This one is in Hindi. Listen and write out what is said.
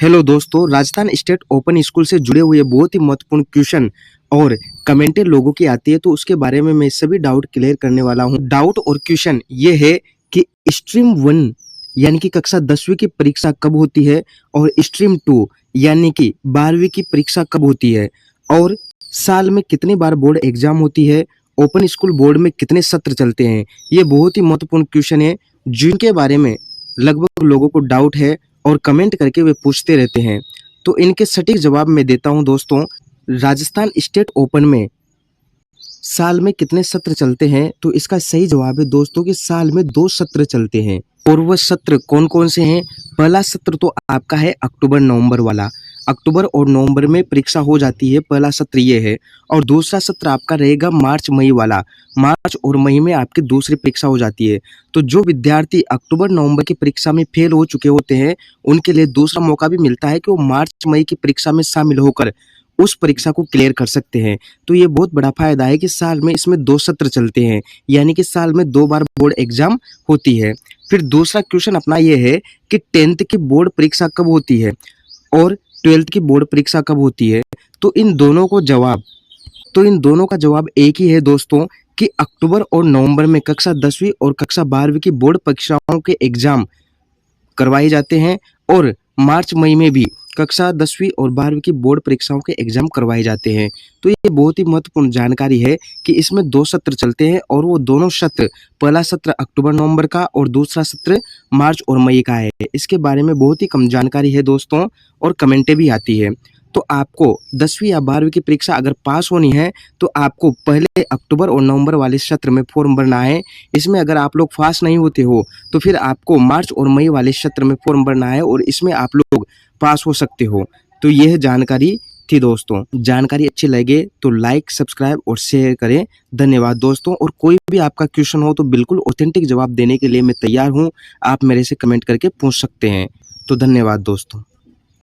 हेलो दोस्तों, राजस्थान स्टेट ओपन स्कूल से जुड़े हुए बहुत ही महत्वपूर्ण क्वेश्चन और कमेंटें लोगों की आती है, तो उसके बारे में मैं सभी डाउट क्लियर करने वाला हूं। डाउट और क्वेश्चन ये है कि स्ट्रीम 1 यानी कि कक्षा 10वीं की परीक्षा कब होती है और स्ट्रीम 2 यानी कि 12वीं की परीक्षा कब होती है, और साल में कितनी बार बोर्ड एग्जाम होती है, ओपन स्कूल बोर्ड में कितने सत्र चलते हैं। ये बहुत ही महत्वपूर्ण क्वेश्चन है जिनके बारे में लगभग लोगों को डाउट है और कमेंट करके वे पूछते रहते हैं। तो इनके सटीक जवाब मैं देता हूं दोस्तों। राजस्थान स्टेट ओपन में साल में कितने सत्र चलते हैं, तो इसका सही जवाब है दोस्तों कि साल में 2 सत्र चलते हैं। और वह सत्र कौन कौन से हैं? पहला सत्र तो आपका है अक्टूबर नवंबर वाला। अक्टूबर और नवंबर में परीक्षा हो जाती है, पहला सत्र ये है। और दूसरा सत्र आपका रहेगा मार्च मई वाला। मार्च और मई में आपकी दूसरी परीक्षा हो जाती है। तो जो विद्यार्थी अक्टूबर नवंबर की परीक्षा में फेल हो चुके होते हैं, उनके लिए दूसरा मौका भी मिलता है कि वो मार्च मई की परीक्षा में शामिल होकर उस परीक्षा को क्लियर कर सकते हैं। तो ये बहुत बड़ा फायदा है कि साल में इसमें 2 सत्र चलते हैं, यानी कि साल में 2 बार बोर्ड एग्जाम होती है। फिर दूसरा क्वेश्चन अपना ये है कि 10th की बोर्ड परीक्षा कब होती है और 12th की बोर्ड परीक्षा कब होती है। तो इन दोनों का जवाब एक ही है दोस्तों कि अक्टूबर और नवंबर में कक्षा 10वीं और कक्षा 12वीं की बोर्ड परीक्षाओं के एग्जाम करवाए जाते हैं, और मार्च मई में भी कक्षा 10वीं और 12वीं की बोर्ड परीक्षाओं के एग्जाम करवाए जाते हैं। तो ये बहुत ही महत्वपूर्ण जानकारी है कि इसमें 2 सत्र चलते हैं, और वो दोनों सत्र, पहला सत्र अक्टूबर नवंबर का और दूसरा सत्र मार्च और मई का है। इसके बारे में बहुत ही कम जानकारी है दोस्तों, और कमेंटें भी आती है। तो आपको 10वीं या 12वीं की परीक्षा अगर पास होनी है, तो आपको पहले अक्टूबर और नवंबर वाले सत्र में फॉर्म भरना है। इसमें अगर आप लोग पास नहीं होते हो, तो फिर आपको मार्च और मई वाले सत्र में फॉर्म भरना है, और इसमें आप लोग पास हो सकते हो। तो यह जानकारी थी दोस्तों। जानकारी अच्छी लगे तो लाइक, सब्सक्राइब और शेयर करें। धन्यवाद दोस्तों। और कोई भी आपका क्वेश्चन हो तो बिल्कुल ऑथेंटिक जवाब देने के लिए मैं तैयार हूँ। आप मेरे से कमेंट करके पूछ सकते हैं। तो धन्यवाद दोस्तों।